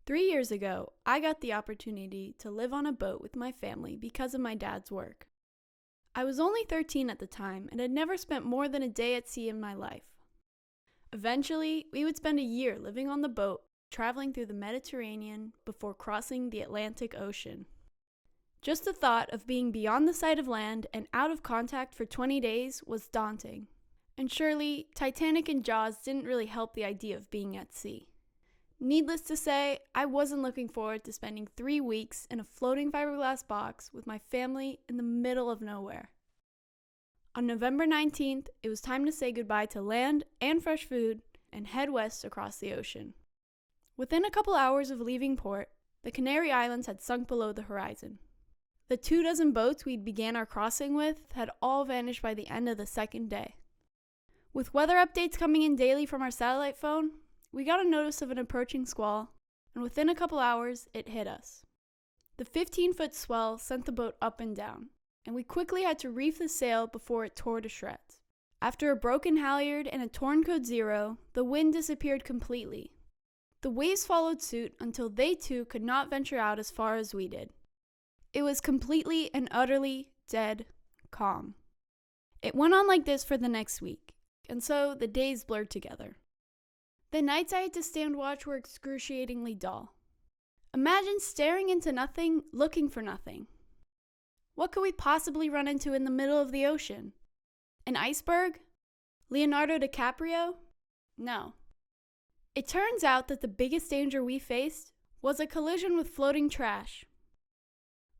3 years ago, I got the opportunity to live on a boat with my family because of my dad's work. I was only 13 at the time and had never spent more than a day at sea in my life. Eventually, we would spend a year living on the boat, traveling through the Mediterranean before crossing the Atlantic Ocean. Just the thought of being beyond the sight of land and out of contact for 20 days was daunting. And surely, Titanic and Jaws didn't really help the idea of being at sea. Needless to say, I wasn't looking forward to spending 3 weeks in a floating fiberglass box with my family in the middle of nowhere. On November 19th, it was time to say goodbye to land and fresh food and head west across the ocean. Within a couple hours of leaving port, the Canary Islands had sunk below the horizon. The 24 boats we'd began our crossing with had all vanished by the end of the second day. With weather updates coming in daily from our satellite phone, we got a notice of an approaching squall, and within a couple hours, it hit us. The 15-foot swell sent the boat up and down, and we quickly had to reef the sail before it tore to shreds. After a broken halyard and a torn code 0, the wind disappeared completely. The waves followed suit until they too could not venture out as far as we did. It was completely and utterly dead calm. It went on like this for the next week, and so the days blurred together. The nights I had to stand watch were excruciatingly dull. Imagine staring into nothing, looking for nothing. What could we possibly run into in the middle of the ocean? An iceberg? Leonardo DiCaprio? No. It turns out that the biggest danger we faced was a collision with floating trash.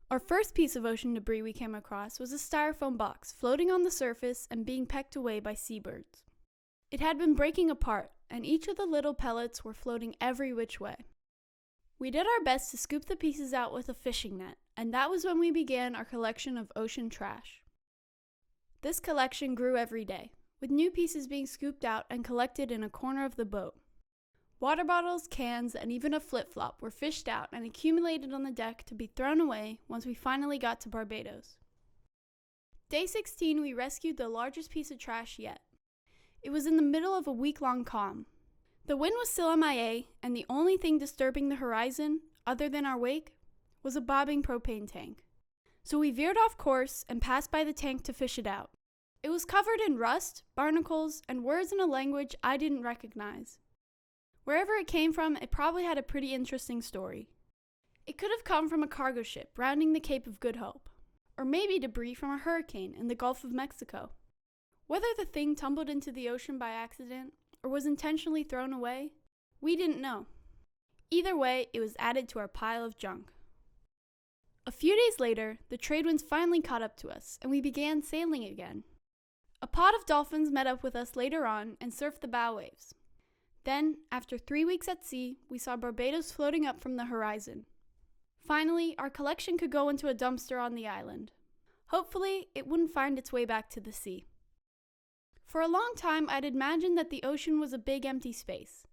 Our first piece of ocean debris we came across was a styrofoam box floating on the surface and being pecked away by seabirds. It had been breaking apart, and each of the little pellets were floating every which way. We did our best to scoop the pieces out with a fishing net, and that was when we began our collection of ocean trash. This collection grew every day, with new pieces being scooped out and collected in a corner of the boat. Water bottles, cans, and even a flip-flop were fished out and accumulated on the deck to be thrown away once we finally got to Barbados. Day 16, we rescued the largest piece of trash yet. It was in the middle of a week-long calm. The wind was still MIA, and the only thing disturbing the horizon, other than our wake, was a bobbing propane tank. So we veered off course and passed by the tank to fish it out. It was covered in rust, barnacles, and words in a language I didn't recognize. Wherever it came from, it probably had a pretty interesting story. It could have come from a cargo ship rounding the Cape of Good Hope, or maybe debris from a hurricane in the Gulf of Mexico. Whether the thing tumbled into the ocean by accident or was intentionally thrown away, we didn't know. Either way, it was added to our pile of junk. A few days later, the trade winds finally caught up to us, and we began sailing again. A pod of dolphins met up with us later on and surfed the bow waves. Then, after 3 weeks at sea, we saw Barbados floating up from the horizon. Finally, our collection could go into a dumpster on the island. Hopefully, it wouldn't find its way back to the sea. For a long time, I'd imagined that the ocean was a big empty space,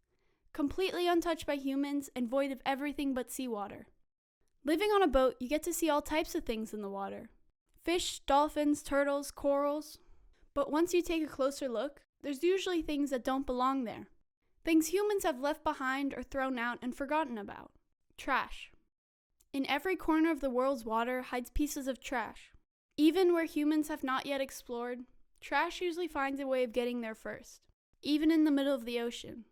completely untouched by humans and void of everything but seawater. Living on a boat, you get to see all types of things in the water. Fish, dolphins, turtles, corals. But once you take a closer look, there's usually things that don't belong there. Things humans have left behind or thrown out and forgotten about. Trash. In every corner of the world's water hides pieces of trash. Even where humans have not yet explored, trash usually finds a way of getting there first, even in the middle of the ocean.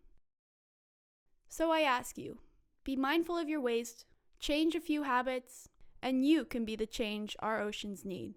So I ask you, be mindful of your waste, change a few habits, and you can be the change our oceans need.